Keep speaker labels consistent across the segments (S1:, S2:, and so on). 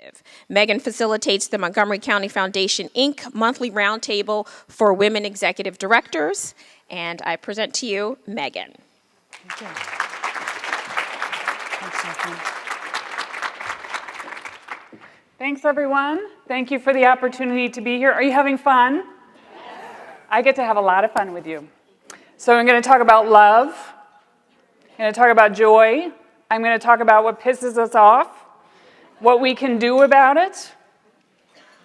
S1: executive. Meghan facilitates the Montgomery County Foundation, Inc. monthly roundtable for women executive directors. And I present to you Meghan.
S2: Thank you. Thanks, Stephanie. Thanks, everyone. Thank you for the opportunity to be here. Are you having fun? Yes. I get to have a lot of fun with you. So I'm going to talk about love. I'm going to talk about joy. I'm going to talk about what pisses us off, what we can do about it,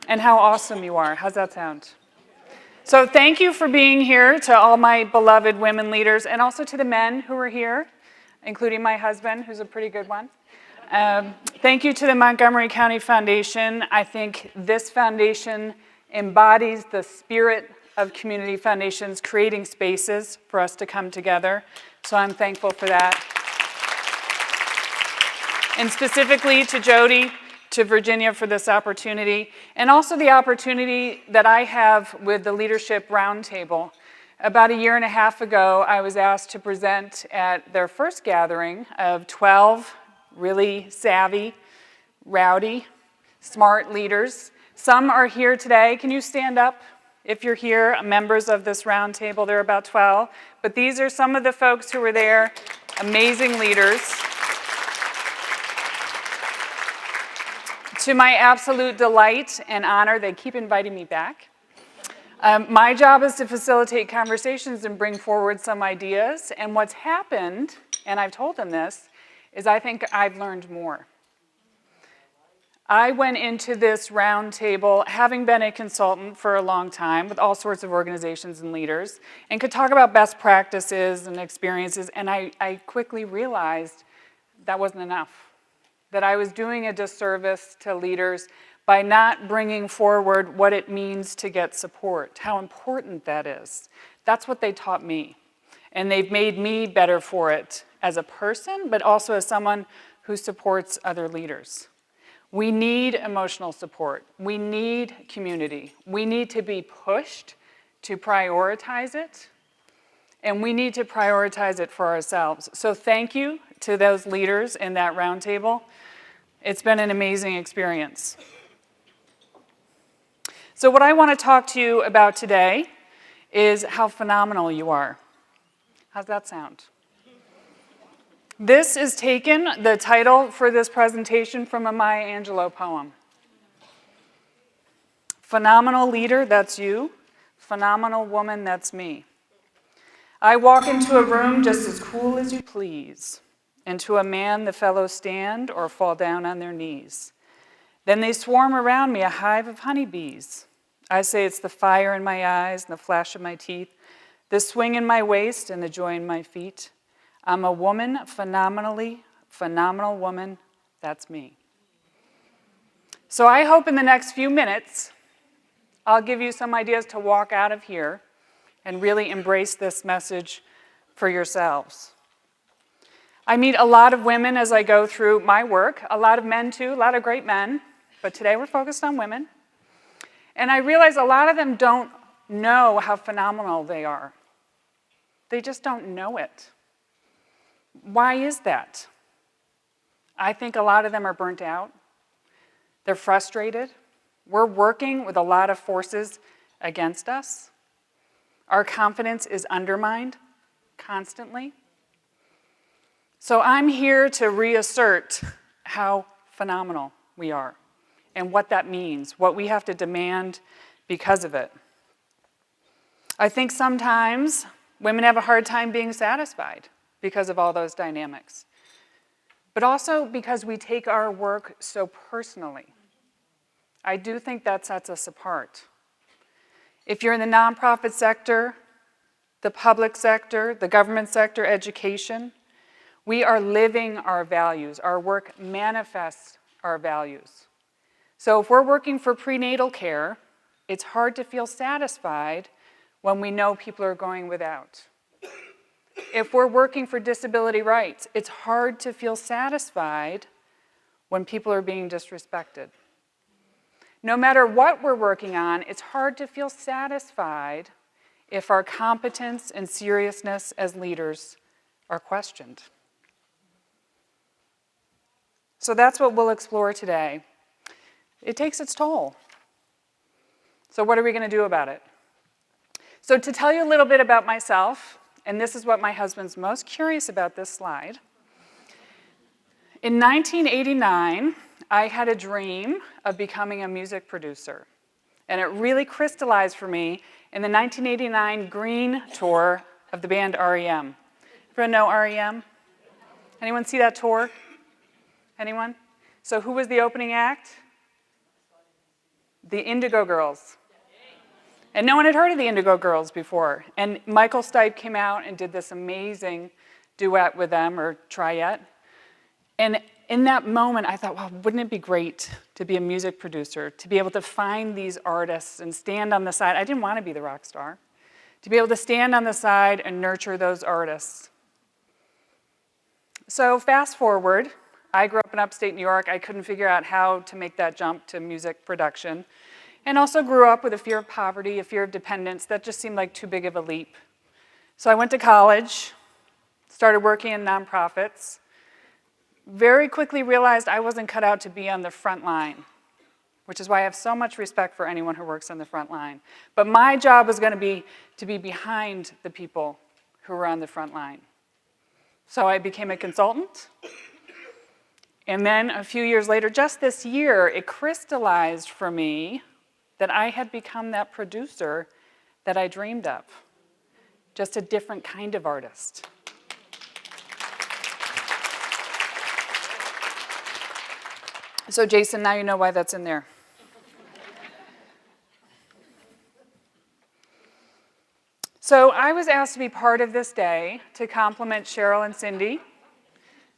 S2: and how awesome you are. How's that sound? So thank you for being here, to all my beloved women leaders, and also to the men who are here, including my husband, who's a pretty good one. Thank you to the Montgomery County Foundation. I think this foundation embodies the spirit of community foundations, creating spaces for us to come together. So I'm thankful for that. And specifically to Jody, to Virginia for this opportunity, and also the opportunity that I have with the Leadership Roundtable. About a year and a half ago, I was asked to present at their first gathering of 12 really savvy, rowdy, smart leaders. Some are here today. Can you stand up if you're here, members of this roundtable? There are about 12. But these are some of the folks who were there, amazing leaders. To my absolute delight and honor, they keep inviting me back. My job is to facilitate conversations and bring forward some ideas. And what's happened, and I've told them this, is I think I've learned more. I went into this roundtable having been a consultant for a long time with all sorts of organizations and leaders, and could talk about best practices and experiences, and I quickly realized that wasn't enough. That I was doing a disservice to leaders by not bringing forward what it means to get support, how important that is. That's what they taught me. And they've made me better for it as a person, but also as someone who supports other leaders. We need emotional support. We need community. We need to be pushed to prioritize it. And we need to prioritize it for ourselves. So thank you to those leaders in that roundtable. It's been an amazing experience. So what I want to talk to you about today is how phenomenal you are. How's that sound? This is taken, the title for this presentation, from a Maya Angelou poem. Phenomenal leader, that's you. Phenomenal woman, that's me. I walk into a room just as cool as you please. And to a man the fellows stand or fall down on their knees. Then they swarm around me, a hive of honeybees. I say it's the fire in my eyes and the flash of my teeth, the swing in my waist and the joy in my feet. I'm a woman, phenomenal woman, that's me. So I hope in the next few minutes, I'll give you some ideas to walk out of here and really embrace this message for yourselves. I meet a lot of women as I go through my work, a lot of men too, a lot of great men, but today we're focused on women. And I realize a lot of them don't know how phenomenal they are. They just don't know it. Why is that? I think a lot of them are burnt out. They're frustrated. We're working with a lot of forces against us. Our confidence is undermined constantly. So I'm here to reassert how phenomenal we are and what that means, what we have to demand because of it. I think sometimes women have a hard time being satisfied because of all those dynamics, but also because we take our work so personally. I do think that sets us apart. If you're in the nonprofit sector, the public sector, the government sector, education, we are living our values. Our work manifests our values. So if we're working for prenatal care, it's hard to feel satisfied when we know people are going without. If we're working for disability rights, it's hard to feel satisfied when people are being disrespected. No matter what we're working on, it's hard to feel satisfied if our competence and seriousness as leaders are questioned. So that's what we'll explore today. It takes its toll. So what are we going to do about it? So to tell you a little bit about myself, and this is what my husband's most curious about this slide. In 1989, I had a dream of becoming a music producer. And it really crystallized for me in the 1989 Green tour of the band REM. Everyone know REM? Anyone see that tour? Anyone? So who was the opening act? The Indigo Girls. And no one had heard of the Indigo Girls before. And Michael Stipe came out and did this amazing duet with them, or triet. And in that moment, I thought, wow, wouldn't it be great to be a music producer, to be able to find these artists and stand on the side. I didn't want to be the rock star. To be able to stand on the side and nurture those artists. So fast forward, I grew up in upstate New York. I couldn't figure out how to make that jump to music production. And also grew up with a fear of poverty, a fear of dependence. That just seemed like too big of a leap. So I went to college, started working in nonprofits. Very quickly realized I wasn't cut out to be on the front line, which is why I have so much respect for anyone who works on the front line. But my job was going to be behind the people who were on the front line. So I became a consultant. And then a few years later, just this year, it crystallized for me that I had become that producer that I dreamed of. Just a different kind of artist. So Jason, now you know why that's in there. So I was asked to be part of this day to compliment Cheryl and Cindy.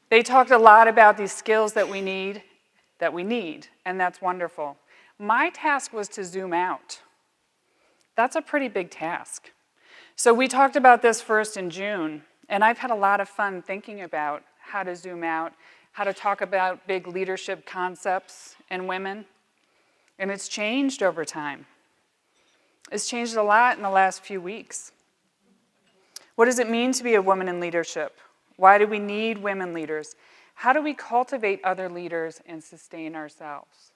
S2: They talked a lot about these skills that we need, and that's wonderful. My task was to zoom out. That's a pretty big task. So we talked about this first in June, and I've had a lot of fun thinking about how to zoom out, how to talk about big leadership concepts in women, and it's changed over time. It's changed a lot in the last few weeks. What does it mean to be a woman in leadership? Why do we need women leaders? How do we cultivate other leaders and sustain ourselves?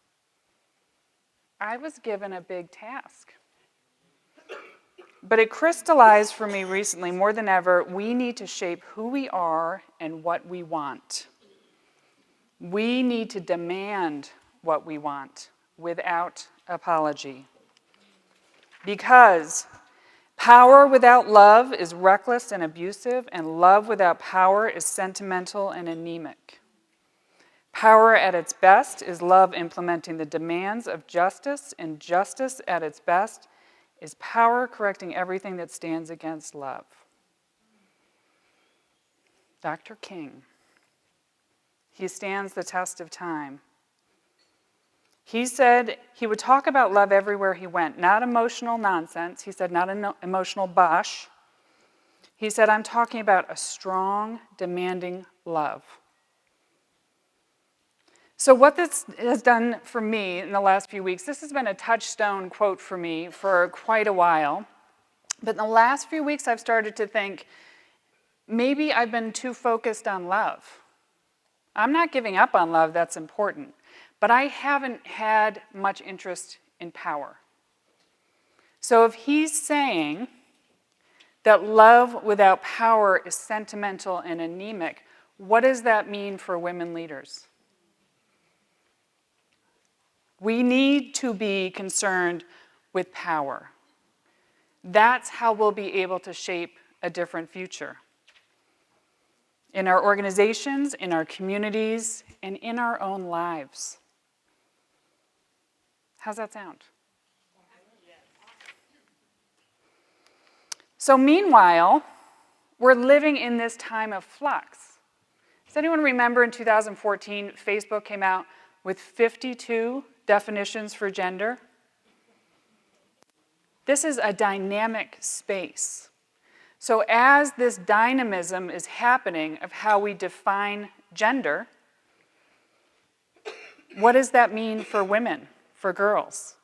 S2: I was given a big task. But it crystallized for me recently, more than ever, we need to shape who we are and what we want. We need to demand what we want without apology. Because power without love is reckless and abusive, and love without power is sentimental and anemic. Power at its best is love implementing the demands of justice, and justice at its best is power correcting everything that stands against love. Dr. King. He stands the test of time. He said he would talk about love everywhere he went, not emotional nonsense. He said not emotional bosh. He said, I'm talking about a strong, demanding love. So what this has done for me in the last few weeks, this has been a touchstone quote for me for quite a while. But in the last few weeks, I've started to think, maybe I've been too focused on love. I'm not giving up on love, that's important. But I haven't had much interest in power. So if he's saying that love without power is sentimental and anemic, what does that mean for women leaders? We need to be concerned with power. That's how we'll be able to shape a different future. In our organizations, in our communities, and in our own lives. How's that sound? So meanwhile, we're living in this time of flux. Does anyone remember in 2014, Facebook came out with 52 definitions for gender? This is a dynamic space. So as this dynamism is happening of how we define gender, what does that mean for women, for girls,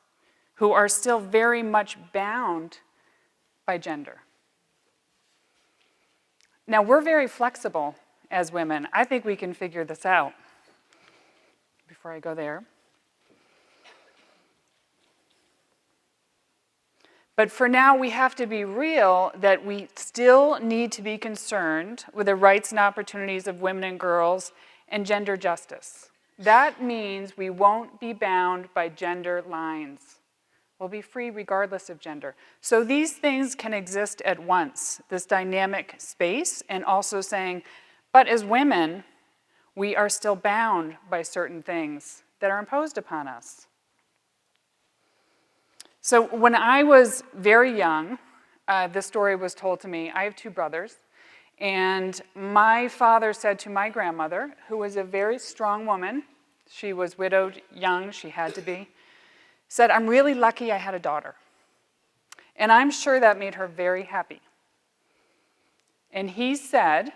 S2: who are still very much bound by gender? Now, we're very flexible as women. I think we can figure this out. Before I go there. But for now, we have to be real that we still need to be concerned with the rights and opportunities of women and girls and gender justice. That means we won't be bound by gender lines. We'll be free regardless of gender. So these things can exist at once, this dynamic space, and also saying, but as women, we are still bound by certain things that are imposed upon us. So when I was very young, this story was told to me. I have two brothers, and my father said to my grandmother, who was a very strong woman, she was widowed young, she had to be, said, I'm really lucky I had a daughter. And I'm sure that made her very happy. And he said,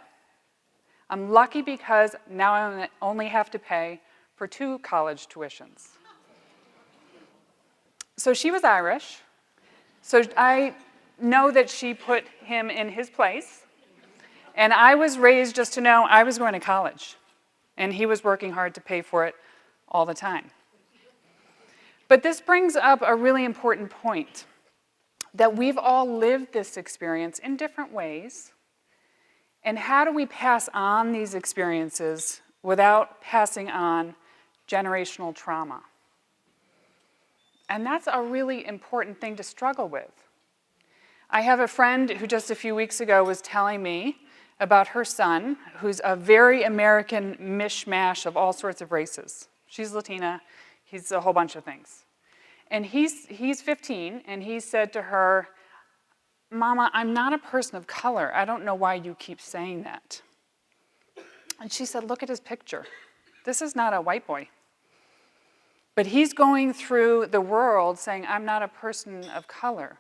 S2: I'm lucky because now I only have to pay for 2 college tuitions. So she was Irish, so I know that she put him in his place, and I was raised just to know I was going to college, and he was working hard to pay for it all the time. But this brings up a really important point, that we've all lived this experience in different ways, and how do we pass on these experiences without passing on generational trauma? And that's a really important thing to struggle with. I have a friend who just a few weeks ago was telling me about her son, who's a very American mishmash of all sorts of races. She's Latina, he's a whole bunch of things. And he's 15, and he said to her, Mama, I'm not a person of color. I don't know why you keep saying that. And she said, look at his picture. This is not a white boy. But he's going through the world saying, I'm not a person of color.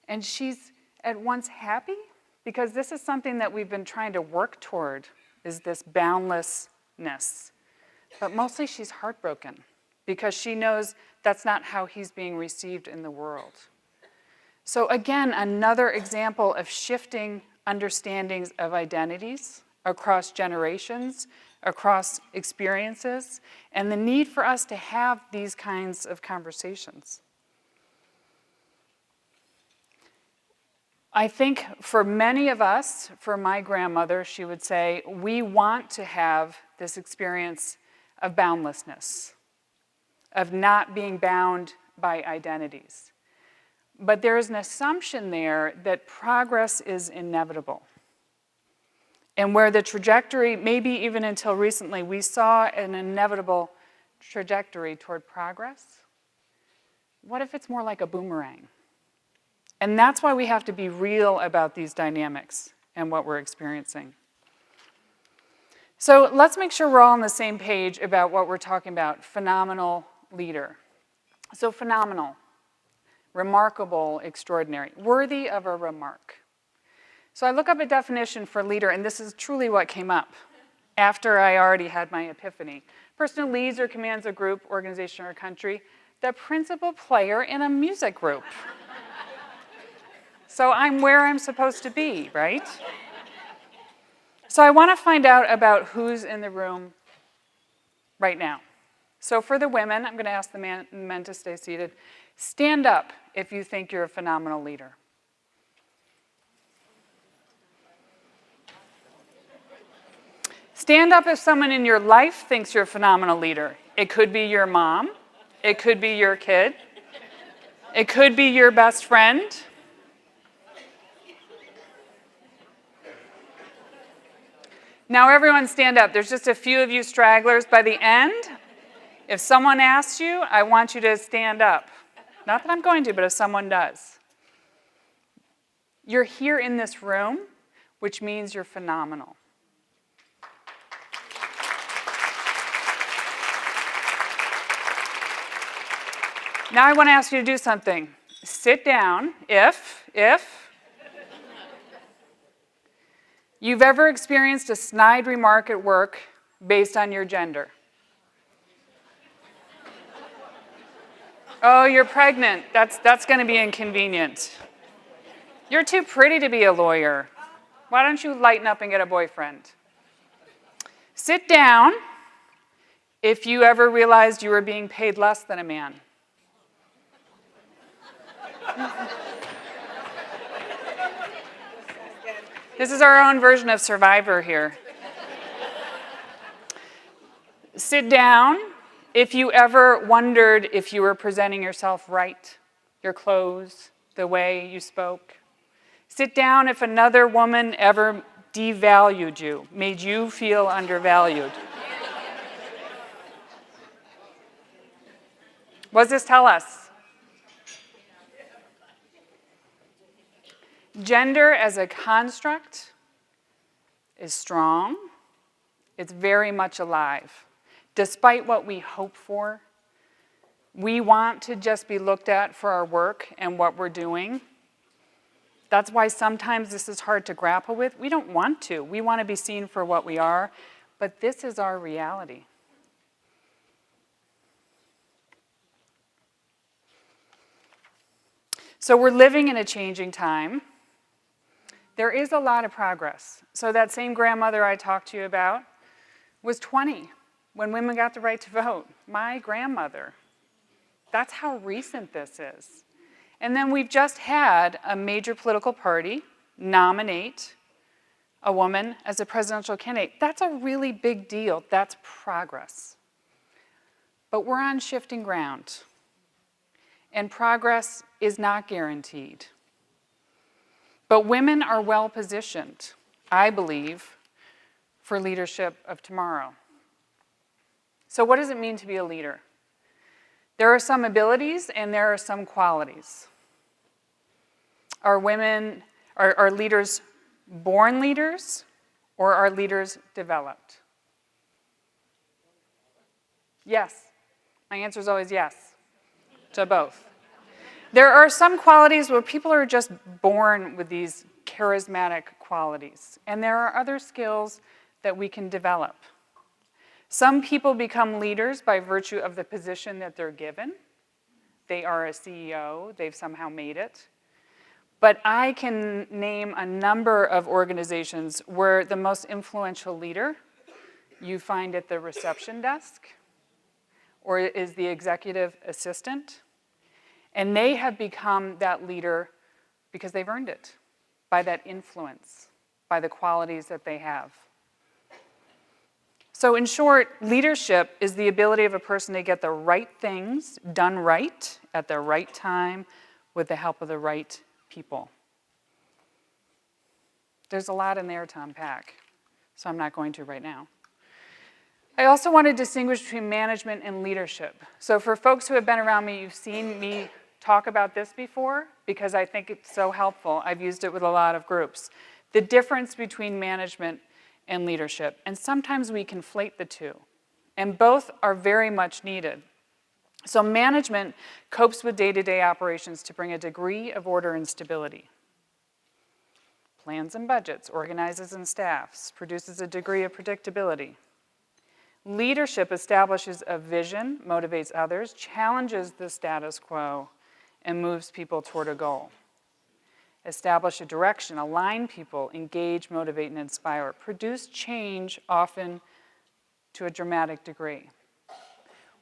S2: And she's at once happy, because this is something that we've been trying to work toward, is this boundlessness. But mostly she's heartbroken, because she knows that's not how he's being received in the world. So again, another example of shifting understandings of identities across generations, across experiences, and the need for us to have these kinds of conversations. I think for many of us, for my grandmother, she would say, we want to have this experience of boundlessness, of not being bound by identities. But there is an assumption there that progress is inevitable. And where the trajectory, maybe even until recently, we saw an inevitable trajectory toward progress. What if it's more like a boomerang? And that's why we have to be real about these dynamics and what we're experiencing. So let's make sure we're all on the same page about what we're talking about, phenomenal leader. So phenomenal, remarkable, extraordinary, worthy of a remark. So I look up a definition for leader, and this is truly what came up after I already had my epiphany. Person who leads or commands a group, organization, or country, the principal player in a music group. So I'm where I'm supposed to be, right? So I want to find out about who's in the room right now. So for the women, I'm going to ask the men to stay seated. Stand up if you think you're a phenomenal leader. Stand up if someone in your life thinks you're a phenomenal leader. It could be your mom. It could be your kid. It could be your best friend. Now everyone stand up. There's just a few of you stragglers. By the end, if someone asks you, I want you to stand up. Not that I'm going to, but if someone does. You're here in this room, which means you're phenomenal. Now I want to ask you to do something. Sit down if you've ever experienced a snide remark at work based on your gender. Oh, you're pregnant. That's going to be inconvenient. You're too pretty to be a lawyer. Why don't you lighten up and get a boyfriend? Sit down if you ever realized you were being paid less than a man. This is our own version of Survivor here. Sit down if you ever wondered if you were presenting yourself right, your clothes, the way you spoke. Sit down if another woman ever devalued you, made you feel undervalued. What does this tell us? Gender as a construct is strong. It's very much alive. Despite what we hope for, we want to just be looked at for our work and what we're doing. That's why sometimes this is hard to grapple with. We don't want to. We want to be seen for what we are, but this is our reality. So we're living in a changing time. There is a lot of progress. So that same grandmother I talked to you about was 20 when women got the right to vote. My grandmother. That's how recent this is. And then we've just had a major political party nominate a woman as a presidential candidate. That's a really big deal. That's progress. But we're on shifting ground. And progress is not guaranteed. But women are well positioned, I believe, for leadership of tomorrow. So what does it mean to be a leader? There are some abilities and there are some qualities. Are leaders born leaders or are leaders developed? Yes. My answer is always yes to both. There are some qualities where people are just born with these charismatic qualities, and there are other skills that we can develop. Some people become leaders by virtue of the position that they're given. They are a CEO, they've somehow made it. But I can name a number of organizations where the most influential leader you find at the reception desk or is the executive assistant. And they have become that leader because they've earned it, by that influence, by the qualities that they have. So in short, leadership is the ability of a person to get the right things done right at the right time with the help of the right people. There's a lot in there to unpack, so I'm not going to right now. I also want to distinguish between management and leadership. So for folks who have been around me, you've seen me talk about this before because I think it's so helpful. I've used it with a lot of groups. The difference between management and leadership. And sometimes we conflate the two. And both are very much needed. So management copes with day-to-day operations to bring a degree of order and stability. Plans and budgets, organizes and staffs, produces a degree of predictability. Leadership establishes a vision, motivates others, challenges the status quo, and moves people toward a goal. Establish a direction, align people, engage, motivate, and inspire. Produce change, often to a dramatic degree.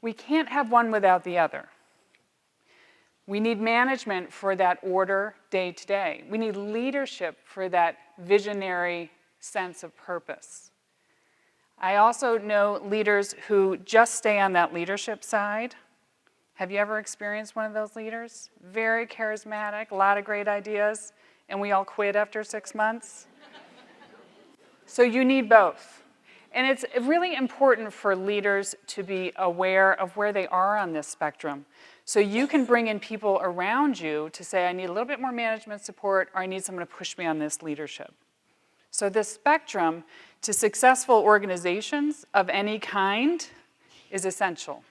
S2: We can't have one without the other. We need management for that order day to day. We need leadership for that visionary sense of purpose. I also know leaders who just stay on that leadership side. Have you ever experienced one of those leaders? Very charismatic, a lot of great ideas, and we all quit after 6 months. So you need both. And it's really important for leaders to be aware of where they are on this spectrum. So you can bring in people around you to say, I need a little bit more management support, or I need someone to push me on this leadership. So this spectrum to successful organizations of any kind is essential.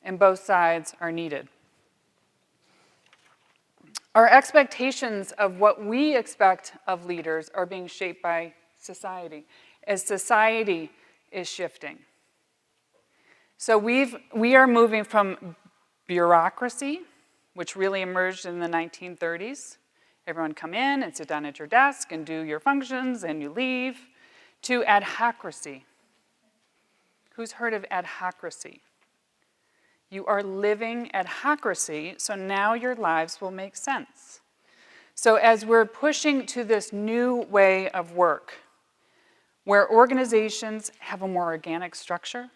S2: And both sides are needed. Our expectations of what we expect of leaders are being shaped by society, as society is shifting. So we are moving from bureaucracy, which really emerged in the 1930s. Everyone come in and sit down at your desk and do your functions and you leave, to adhocracy. Who's heard of adhocracy? You are living adhocracy, so now your lives will make sense. So as we're pushing to this new way of work, where organizations have a more organic structure,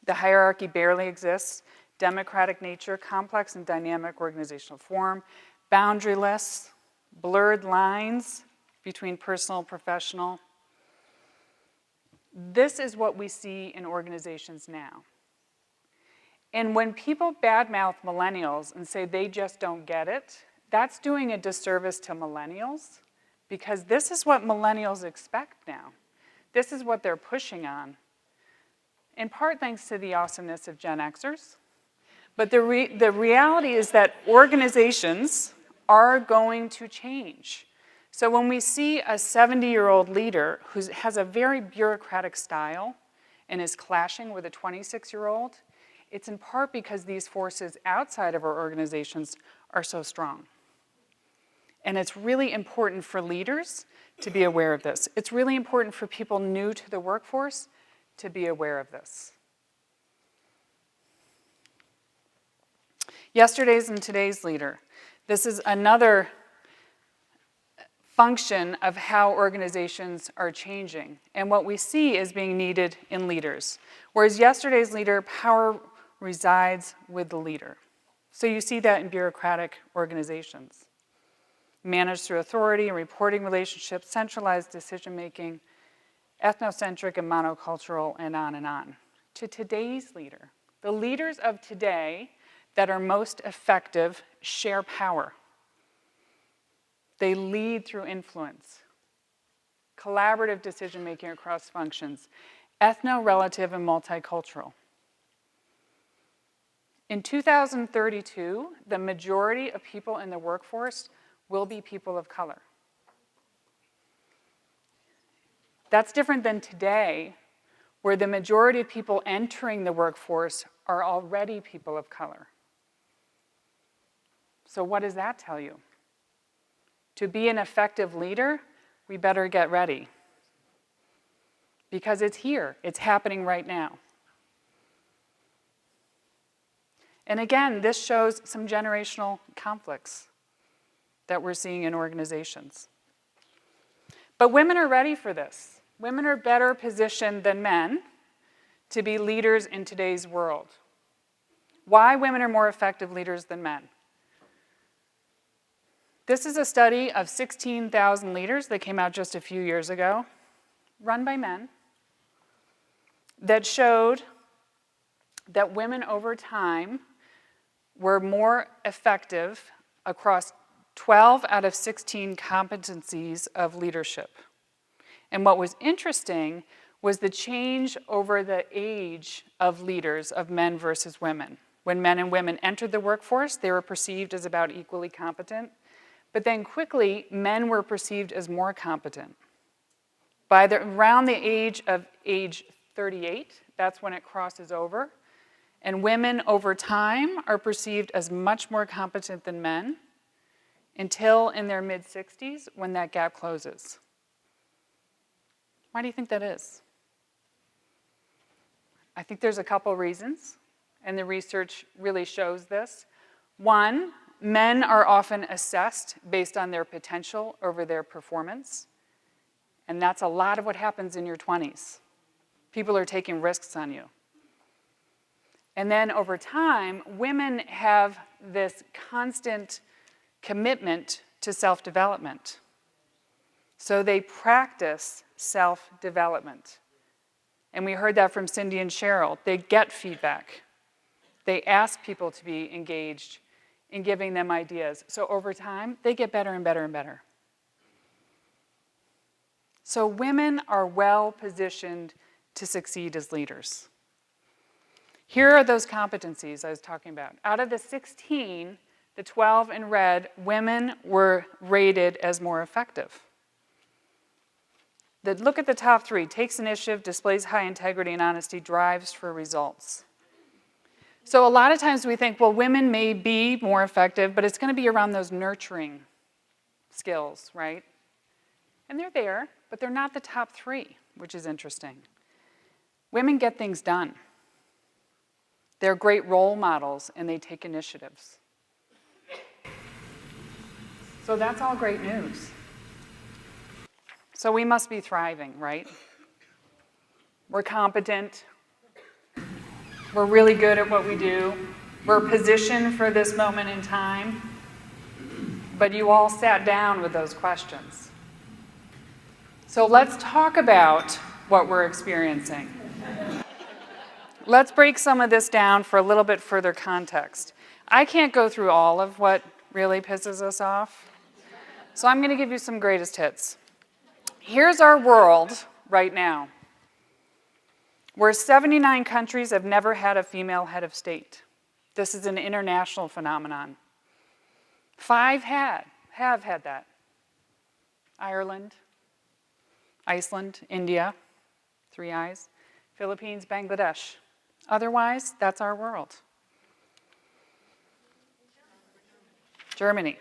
S2: the hierarchy barely exists, democratic nature, complex and dynamic organizational form, boundaryless, blurred lines between personal and professional. This is what we see in organizations now. And when people badmouth millennials and say they just don't get it, that's doing a disservice to millennials, because this is what millennials expect now. This is what they're pushing on. In part thanks to the awesomeness of Gen Xers. But the reality is that organizations are going to change. So when we see a 70-year-old leader who has a very bureaucratic style and is clashing with a 26-year-old, it's in part because these forces outside of our organizations are so strong. And it's really important for leaders to be aware of this. It's really important for people new to the workforce to be aware of this. Yesterday's and today's leader. This is another function of how organizations are changing and what we see is being needed in leaders. Whereas yesterday's leader, power resides with the leader. So you see that in bureaucratic organizations. Managed through authority and reporting relationships, centralized decision-making, ethnocentric and monocultural, and on, to today's leader. The leaders of today that are most effective share power. They lead through influence, collaborative decision-making across functions, ethno-relative and multicultural. In 2032, the majority of people in the workforce will be people of color. That's different than today, where the majority of people entering the workforce are already people of color. So what does that tell you? To be an effective leader, we better get ready. Because it's here, it's happening right now. And again, this shows some generational conflicts that we're seeing in organizations. But women are ready for this. Women are better positioned than men to be leaders in today's world. Why women are more effective leaders than men? This is a study of 16,000 leaders that came out just a few years ago, run by men, that showed that women over time were more effective across 12 out of 16 competencies of leadership. And what was interesting was the change over the age of leaders, of men versus women. When men and women entered the workforce, they were perceived as about equally competent. But then quickly, men were perceived as more competent. By around the age 38, that's when it crosses over. And women over time are perceived as much more competent than men until in their mid-60s when that gap closes. Why do you think that is? I think there's a couple reasons, and the research really shows this. One, men are often assessed based on their potential over their performance, and that's a lot of what happens in your 20s. People are taking risks on you. And then over time, women have this constant commitment to self-development. So they practice self-development. And we heard that from Cindy and Cheryl. They get feedback. They ask people to be engaged in giving them ideas. So over time, they get better and better and better. So women are well positioned to succeed as leaders. Here are those competencies I was talking about. Out of the 16, the 12 in red, women were rated as more effective. Look at the top three: takes initiative, displays high integrity and honesty, drives for results. So a lot of times we think, well, women may be more effective, but it's going to be around those nurturing skills, right? And they're there, but they're not the top three, which is interesting. Women get things done. They're great role models, and they take initiatives. So that's all great news. So we must be thriving, right? We're competent. We're really good at what we do. We're positioned for this moment in time. But you all sat down with those questions. So let's talk about what we're experiencing. Let's break some of this down for a little bit further context. I can't go through all of what really pisses us off. So I'm going to give you some greatest hits. Here's our world right now, where 79 countries have never had a female head of state. This is an international phenomenon. 5 have had that. Ireland, Iceland, India, 3 eyes, Philippines, Bangladesh. Otherwise, that's our world. Germany.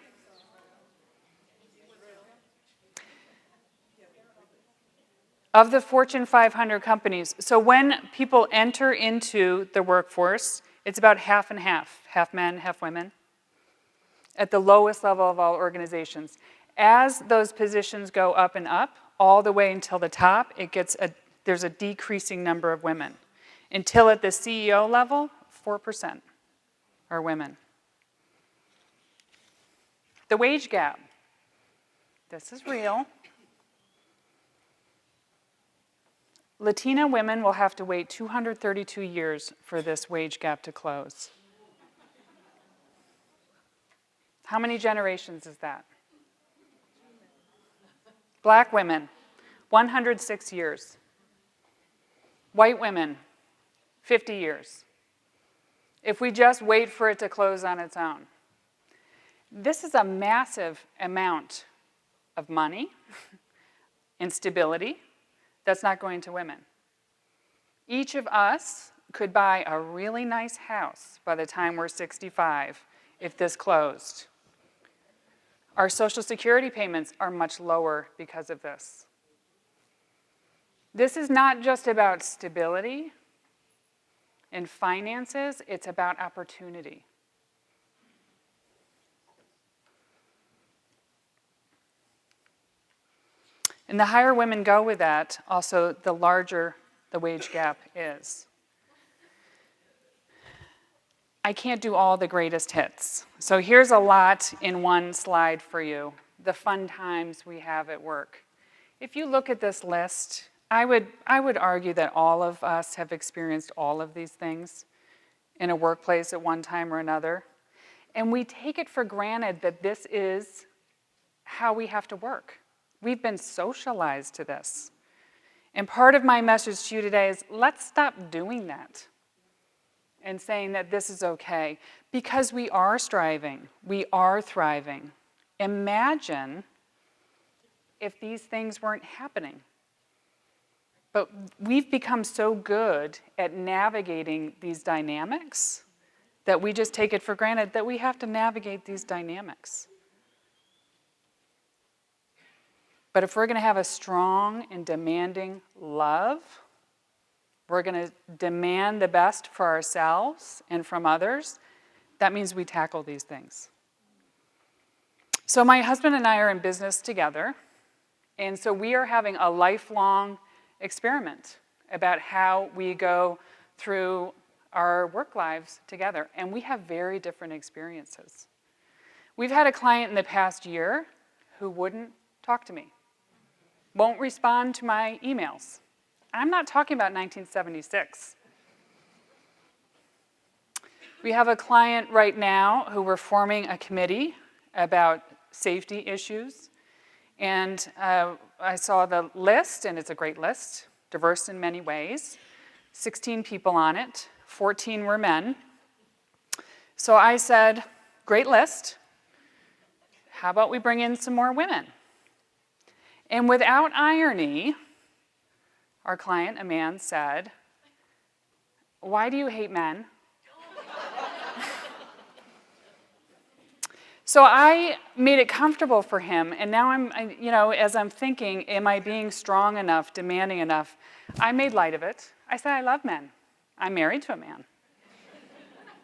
S2: Of the Fortune 500 companies, so when people enter into the workforce, it's about half and half men, half women, at the lowest level of all organizations. As those positions go up and up, all the way until the top, there's a decreasing number of women. Until at the CEO level, 4% are women. The wage gap. This is real. Latina women will have to wait 232 years for this wage gap to close. How many generations is that? Black women, 106 years. White women, 50 years. If we just wait for it to close on its own. This is a massive amount of money and stability that's not going to women. Each of us could buy a really nice house by the time we're 65 if this closed. Our Social Security payments are much lower because of this. This is not just about stability and finances, it's about opportunity. And the higher women go with that, also the larger the wage gap is. I can't do all the greatest hits. So here's a lot in one slide for you, the fun times we have at work. If you look at this list, I would argue that all of us have experienced all of these things in a workplace at one time or another. And we take it for granted that this is how we have to work. We've been socialized to this. And part of my message to you today is let's stop doing that and saying that this is okay, because we are striving, we are thriving. Imagine if these things weren't happening. But we've become so good at navigating these dynamics that we just take it for granted that we have to navigate these dynamics. But if we're going to have a strong and demanding love, we're going to demand the best for ourselves and from others, that means we tackle these things. So my husband and I are in business together, and so we are having a lifelong experiment about how we go through our work lives together, and we have very different experiences. We've had a client in the past year who wouldn't talk to me. Won't respond to my emails. I'm not talking about 1976. We have a client right now who we're forming a committee about safety issues. And I saw the list, and it's a great list, diverse in many ways. 16 people on it, 14 were men. So I said, great list. How about we bring in some more women? And without irony, our client, a man, said, why do you hate men? So I made it comfortable for him, and now as I'm thinking, am I being strong enough, demanding enough? I made light of it. I said, I love men. I'm married to a man.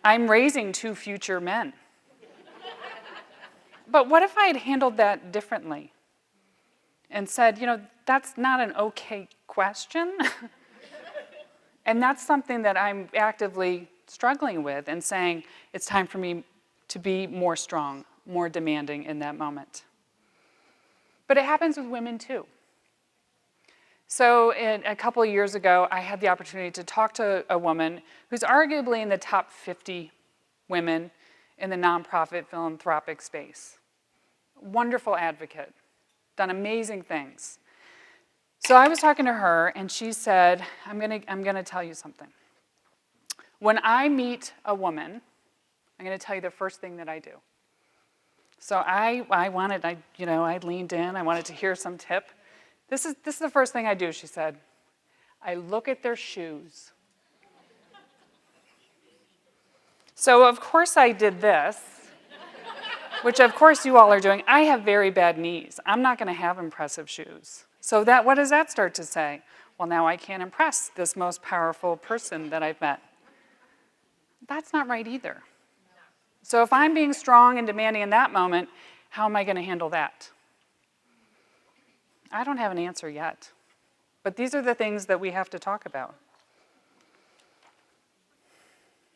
S2: I'm raising 2 future men. But what if I had handled that differently and said, that's not an okay question? And that's something that I'm actively struggling with and saying it's time for me to be more strong, more demanding in that moment. But it happens with women too. So a couple of years ago, I had the opportunity to talk to a woman who's arguably in the top 50 women in the nonprofit philanthropic space. Wonderful advocate, done amazing things. So I was talking to her, and she said, I'm gonna tell you something. When I meet a woman, I'm gonna tell you the first thing that I do. So I leaned in, I wanted to hear some tip. This is the first thing I do, she said. I look at their shoes. So of course I did this, which of course you all are doing. I have very bad knees. I'm not gonna have impressive shoes. So what does that start to say? Well, now I can't impress this most powerful person that I've met. That's not right either. So if I'm being strong and demanding in that moment, how am I going to handle that? I don't have an answer yet. But these are the things that we have to talk about.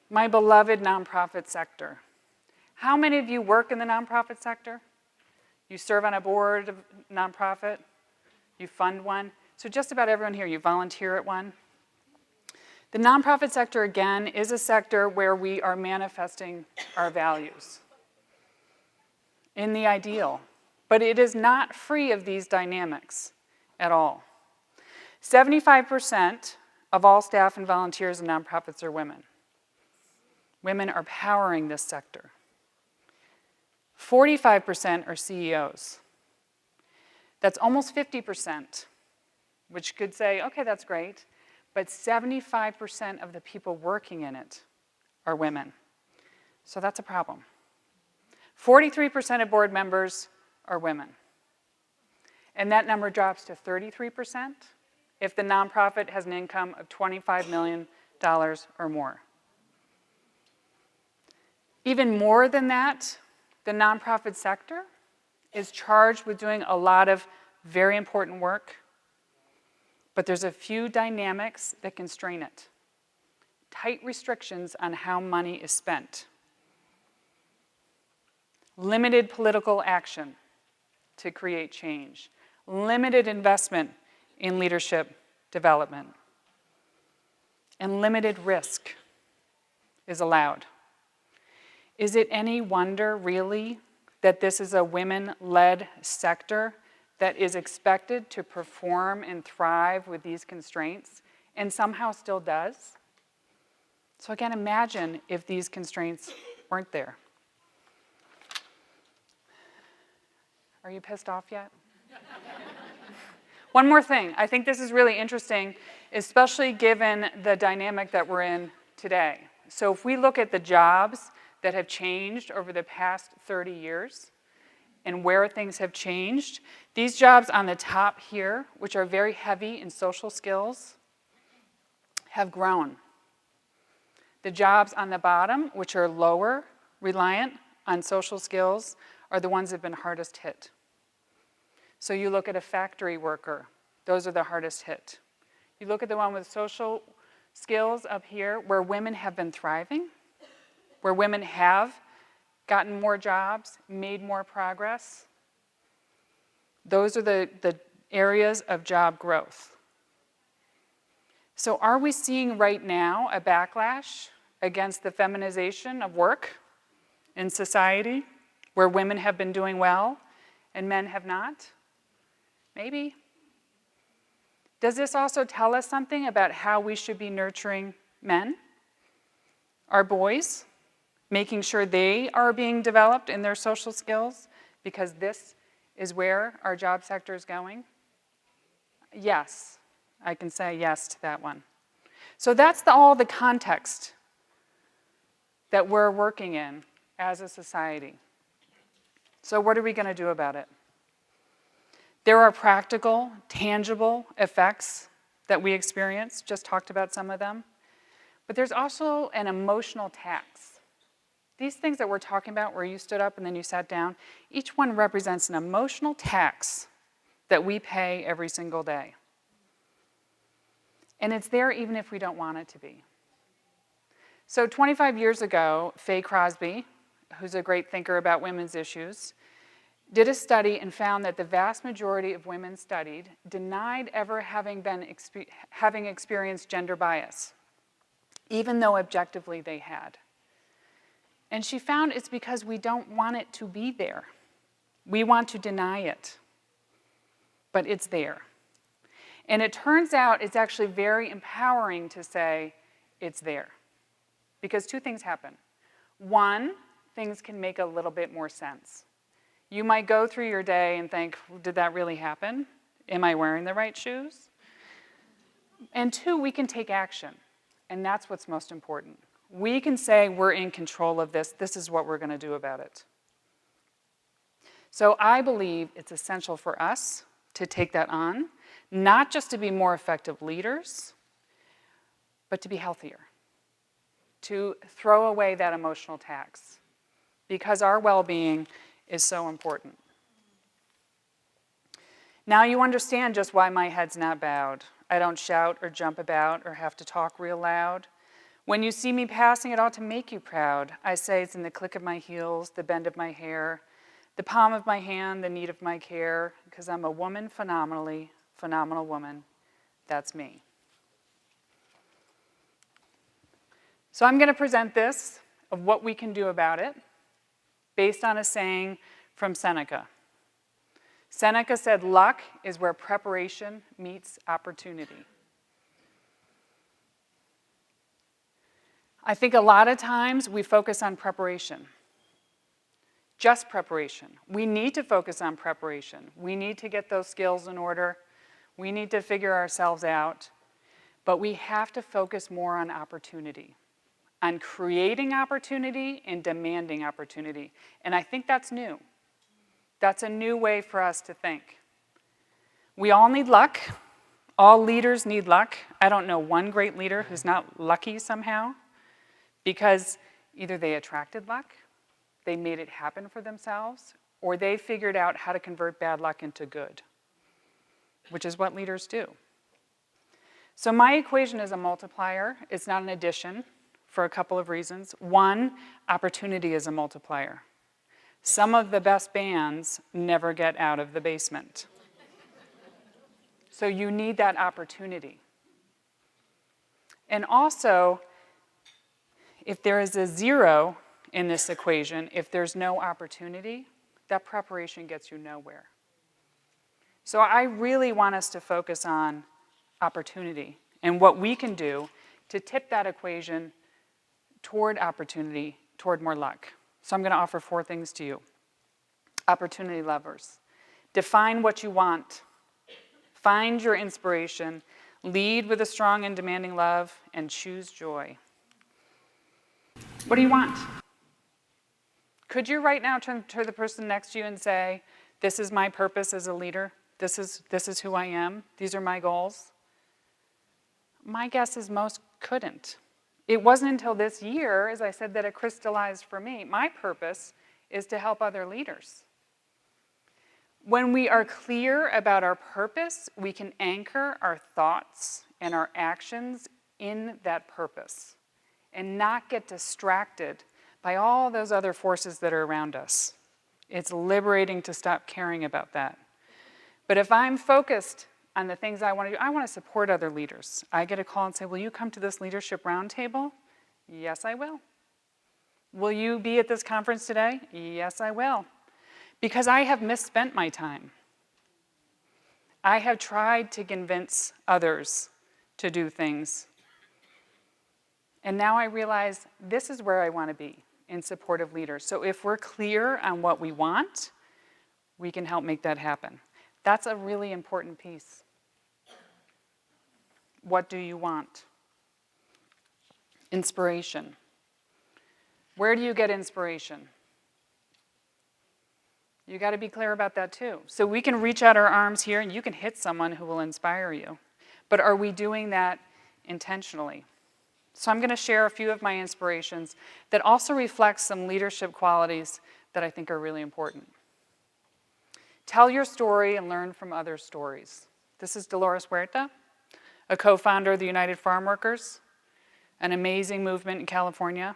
S2: My beloved nonprofit sector. How many of you work in the nonprofit sector? You serve on a board of nonprofit? You fund one? So just about everyone here, you volunteer at one? The nonprofit sector, again, is a sector where we are manifesting our values in the ideal. But it is not free of these dynamics at all. 75% of all staff and volunteers in nonprofits are women. Women are powering this sector. 45% are CEOs. That's almost 50%, which could say, okay, that's great, but 75% of the people working in it are women. So that's a problem. 43% of board members are women. And that number drops to 33% if the nonprofit has an income of $25 million or more. Even more than that, the nonprofit sector is charged with doing a lot of very important work, but there's a few dynamics that constrain it. Tight restrictions on how money is spent. Limited political action to create change. Limited investment in leadership development. And limited risk is allowed. Is it any wonder, really, that this is a women-led sector that is expected to perform and thrive with these constraints, and somehow still does? So again, imagine if these constraints weren't there. Are you pissed off yet? One more thing. I think this is really interesting, especially given the dynamic that we're in today. So if we look at the jobs that have changed over the past 30 years and where things have changed, these jobs on the top here, which are very heavy in social skills, have grown. The jobs on the bottom, which are lower, reliant on social skills, are the ones that have been hardest hit. So you look at a factory worker, those are the hardest hit. You look at the one with social skills up here, where women have been thriving, where women have gotten more jobs, made more progress. Those are the areas of job growth. So are we seeing right now a backlash against the feminization of work in society, where women have been doing well and men have not? Maybe. Does this also tell us something about how we should be nurturing men, our boys, making sure they are being developed in their social skills, because this is where our job sector is going? Yes, I can say yes to that one. So that's all the context that we're working in as a society. So what are we going to do about it? There are practical, tangible effects that we experience, just talked about some of them, but there's also an emotional tax. these things that we're talking about where you stood up and then you sat down, each one represents an emotional tax that we pay every single day. And it's there even if we don't want it to be. So 25 years ago, Faye Crosby, who's a great thinker about women's issues, did a study and found that the vast majority of women studied denied ever having experienced gender bias, even though objectively they had. And she found it's because we don't want it to be there. We want to deny it, but it's there. And it turns out it's actually very empowering to say it's there. Because two things happen. One, things can make a little bit more sense. You might go through your day and think, did that really happen? Am I wearing the right shoes? And two, we can take action. And that's what's most important. We can say we're in control of this. This is what we're going to do about it. So I believe it's essential for us to take that on, not just to be more effective leaders, but to be healthier, to throw away that emotional tax, because our well-being is so important. Now you understand just why my head's not bowed. I don't shout or jump about or have to talk real loud. When you see me passing, it ought to make you proud. I say it's in the click of my heels, the bend of my hair, the palm of my hand, the need of my care, because I'm a woman phenomenally, phenomenal woman. That's me. So I'm going to present this of what we can do about it based on a saying from Seneca. Seneca said, luck is where preparation meets opportunity. I think a lot of times we focus on preparation. Just preparation. We need to focus on preparation. We need to get those skills in order. We need to figure ourselves out. But we have to focus more on opportunity, on creating opportunity and demanding opportunity. And I think that's new. That's a new way for us to think. We all need luck. All leaders need luck. I don't know one great leader who's not lucky somehow, because either they attracted luck, they made it happen for themselves, or they figured out how to convert bad luck into good, which is what leaders do. So my equation is a multiplier. It's not an addition for a couple of reasons. One, opportunity is a multiplier. Some of the best bands never get out of the basement. So you need that opportunity. And also, if there is a zero in this equation, if there's no opportunity, that preparation gets you nowhere. So I really want us to focus on opportunity and what we can do to tip that equation toward opportunity, toward more luck. So I'm going to offer 4 things to you. Opportunity lovers. Define what you want. Find your inspiration. Lead with a strong and demanding love, and choose joy. What do you want? Could you right now turn to the person next to you and say, this is my purpose as a leader. This is who I am. These are my goals. My guess is most couldn't. It wasn't until this year, as I said, that it crystallized for me. My purpose is to help other leaders. When we are clear about our purpose, we can anchor our thoughts and our actions in that purpose and not get distracted by all those other forces that are around us. It's liberating to stop caring about that. But if I'm focused on the things I want to do, I want to support other leaders. I get a call and say, will you come to this leadership roundtable? Yes, I will. Will you be at this conference today? Yes, I will. Because I have misspent my time. I have tried to convince others to do things. And now I realize this is where I want to be, in support of leaders. So if we're clear on what we want, we can help make that happen. That's a really important piece. What do you want? Inspiration. Where do you get inspiration? You got to be clear about that too. So we can reach out our arms here and you can hit someone who will inspire you. But are we doing that intentionally? So I'm going to share a few of my inspirations that also reflect some leadership qualities that I think are really important. Tell your story and learn from other stories. This is Dolores Huerta, a co-founder of the United Farm Workers, an amazing movement in California.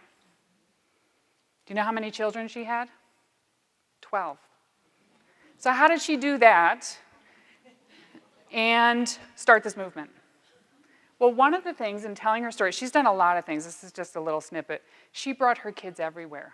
S2: Do you know how many children she had? 12. So how did she do that and start this movement? Well, one of the things in telling her story, she's done a lot of things. This is just a little snippet. She brought her kids everywhere.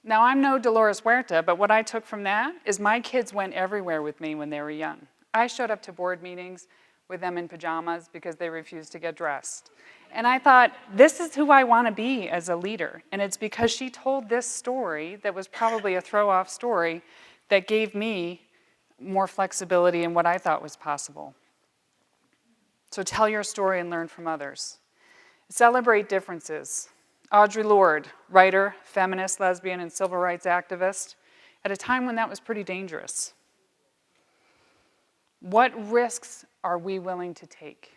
S2: Now, I'm no Dolores Huerta, but what I took from that is my kids went everywhere with me when they were young. I showed up to board meetings with them in pajamas because they refused to get dressed. And I thought, this is who I want to be as a leader. And it's because she told this story that was probably a throw-off story that gave me more flexibility in what I thought was possible. So tell your story and learn from others. Celebrate differences. Audre Lorde, writer, feminist, lesbian, and civil rights activist, at a time when that was pretty dangerous. What risks are we willing to take?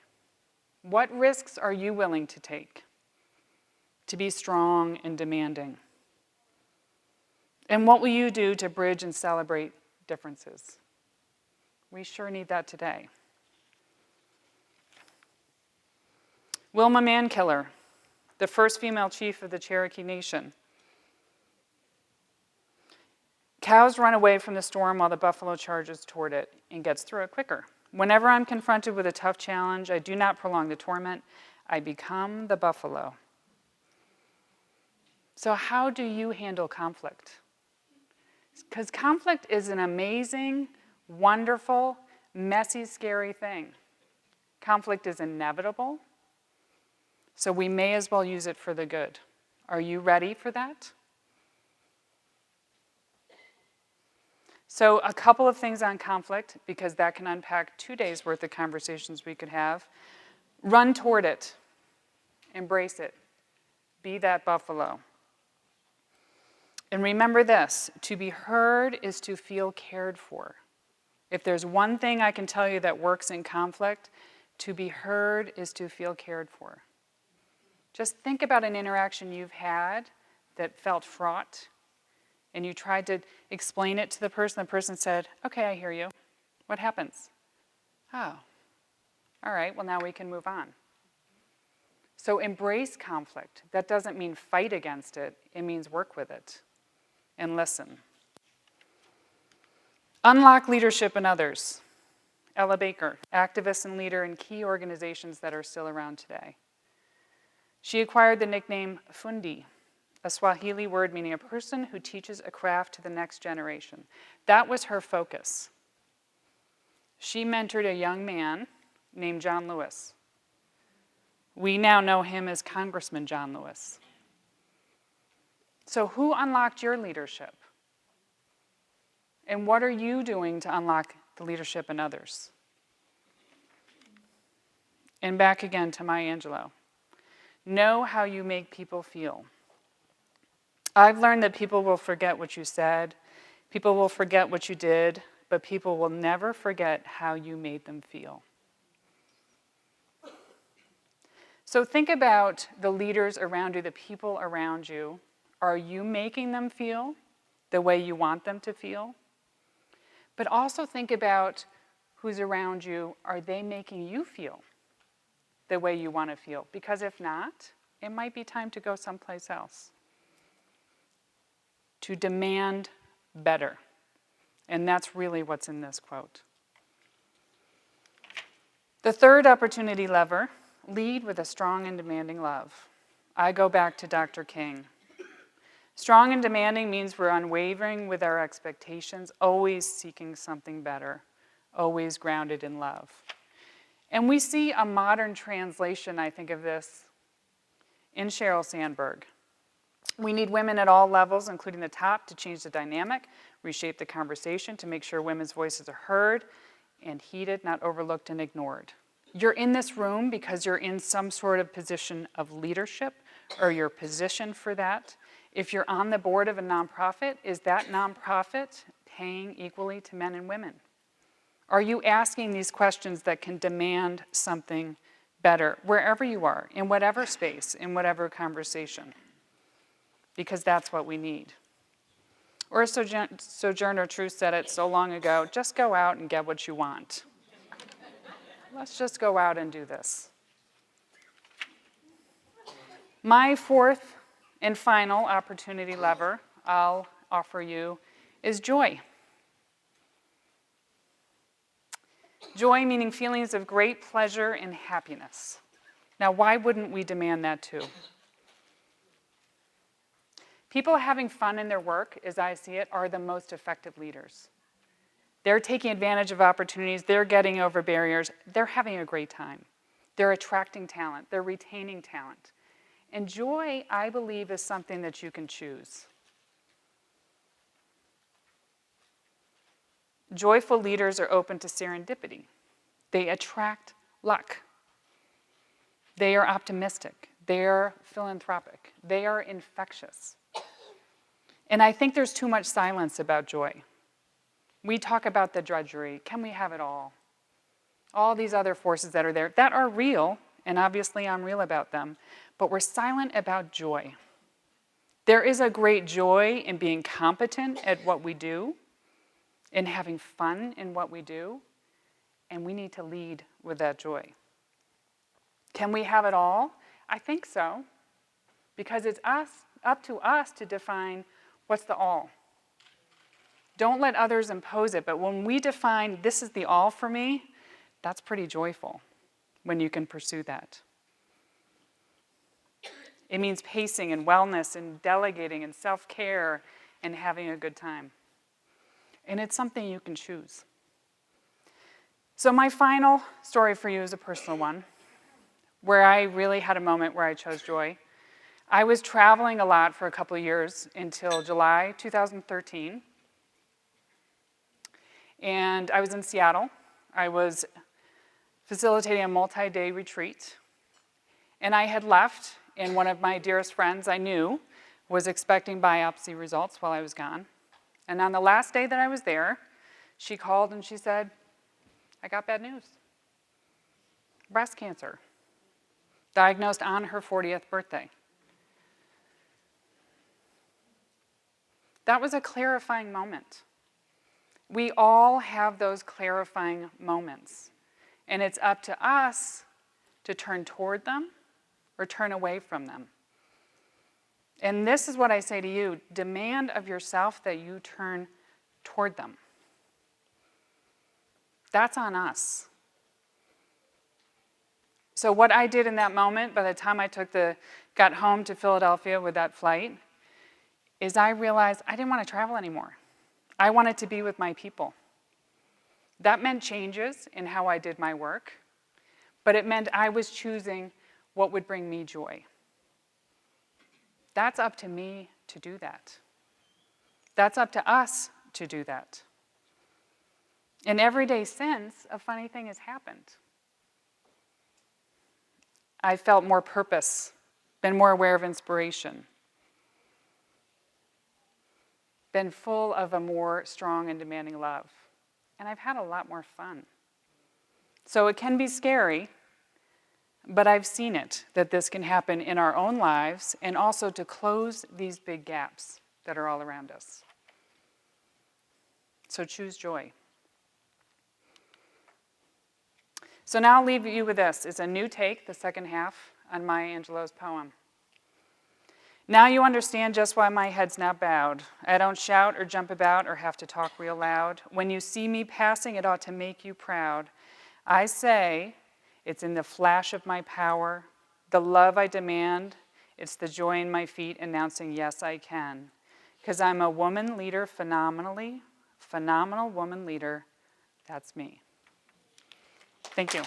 S2: What risks are you willing to take to be strong and demanding? And what will you do to bridge and celebrate differences? We sure need that today. Wilma Mankiller, the first female chief of the Cherokee Nation. Cows run away from the storm while the buffalo charges toward it and gets through it quicker. Whenever I'm confronted with a tough challenge, I do not prolong the torment. I become the buffalo. So how do you handle conflict? Because conflict is an amazing, wonderful, messy, scary thing. Conflict is inevitable, so we may as well use it for the good. Are you ready for that? So a couple of things on conflict, because that can unpack 2 days' worth of conversations we could have. Run toward it. Embrace it. Be that buffalo. And remember this, to be heard is to feel cared for. If there's one thing I can tell you that works in conflict, to be heard is to feel cared for. Just think about an interaction you've had that felt fraught, and you tried to explain it to the person said, okay, I hear you. What happens? Oh, all right, well now we can move on. So embrace conflict. That doesn't mean fight against it, it means work with it and listen. Unlock leadership in others. Ella Baker, activist and leader in key organizations that are still around today. She acquired the nickname Fundi, a Swahili word meaning a person who teaches a craft to the next generation. That was her focus. She mentored a young man named John Lewis. We now know him as Congressman John Lewis. So who unlocked your leadership? And what are you doing to unlock the leadership in others? And back again to Maya Angelou. Know how you make people feel. I've learned that people will forget what you said, people will forget what you did, but people will never forget how you made them feel. So think about the leaders around you, the people around you. Are you making them feel the way you want them to feel? But also think about who's around you. Are they making you feel the way you want to feel? Because if not, it might be time to go someplace else. To demand better. And that's really what's in this quote. The third opportunity lever, lead with a strong and demanding love. I go back to Dr. King. Strong and demanding means we're unwavering with our expectations, always seeking something better, always grounded in love. And we see a modern translation, I think, of this in Sheryl Sandberg. We need women at all levels, including the top, to change the dynamic, reshape the conversation, to make sure women's voices are heard and heeded, not overlooked and ignored. You're in this room because you're in some sort of position of leadership, or you're positioned for that. If you're on the board of a nonprofit, is that nonprofit paying equally to men and women? Are you asking these questions that can demand something better wherever you are, in whatever space, in whatever conversation, because that's what we need. Or as Sojourner Truth said it so long ago, just go out and get what you want. Let's just go out and do this. My fourth and final opportunity lever I'll offer you is joy. Joy meaning feelings of great pleasure and happiness. Now, why wouldn't we demand that too? People having fun in their work, as I see it, are the most effective leaders. They're taking advantage of opportunities, they're getting over barriers, they're having a great time. They're attracting talent, they're retaining talent. And joy, I believe, is something that you can choose. Joyful leaders are open to serendipity. They attract luck. They are optimistic. They are philanthropic. They are infectious. And I think there's too much silence about joy. We talk about the drudgery. Can we have it all? All these other forces that are there, that are real, and obviously I'm real about them, but we're silent about joy. There is a great joy in being competent at what we do, in having fun in what we do, and we need to lead with that joy. Can we have it all? I think so, because it's up to us to define what's the all. Don't let others impose it, but when we define this is the all for me, that's pretty joyful when you can pursue that. It means pacing and wellness and delegating and self-care and having a good time. And it's something you can choose. So my final story for you is a personal one, where I really had a moment where I chose joy. I was traveling a lot for a couple of years until July 2013. And I was in Seattle. I was facilitating a multi-day retreat. And I had left, and one of my dearest friends I knew was expecting biopsy results while I was gone. And on the last day that I was there, she called and she said, I got bad news. Breast cancer. Diagnosed on her 40th birthday. That was a clarifying moment. We all have those clarifying moments. And it's up to us to turn toward them or turn away from them. And this is what I say to you, demand of yourself that you turn toward them. That's on us. So what I did in that moment, by the time I got home to Philadelphia with that flight, is I realized I didn't want to travel anymore. I wanted to be with my people. That meant changes in how I did my work, but it meant I was choosing what would bring me joy. That's up to me to do that. That's up to us to do that. And every day since, a funny thing has happened. I felt more purpose, been more aware of inspiration, been full of a more strong and demanding love. And I've had a lot more fun. So it can be scary, but I've seen it, that this can happen in our own lives and also to close these big gaps that are all around us. So choose joy. So now I'll leave you with this. It's a new take, the second half, on Maya Angelou's poem. Now you understand just why my head's not bowed. I don't shout or jump about or have to talk real loud. When you see me passing, it ought to make you proud. I say, it's in the flash of my power, the love I demand, it's the joy in my feet announcing, yes, I can. Because I'm a woman leader phenomenal woman leader, that's me. Thank you.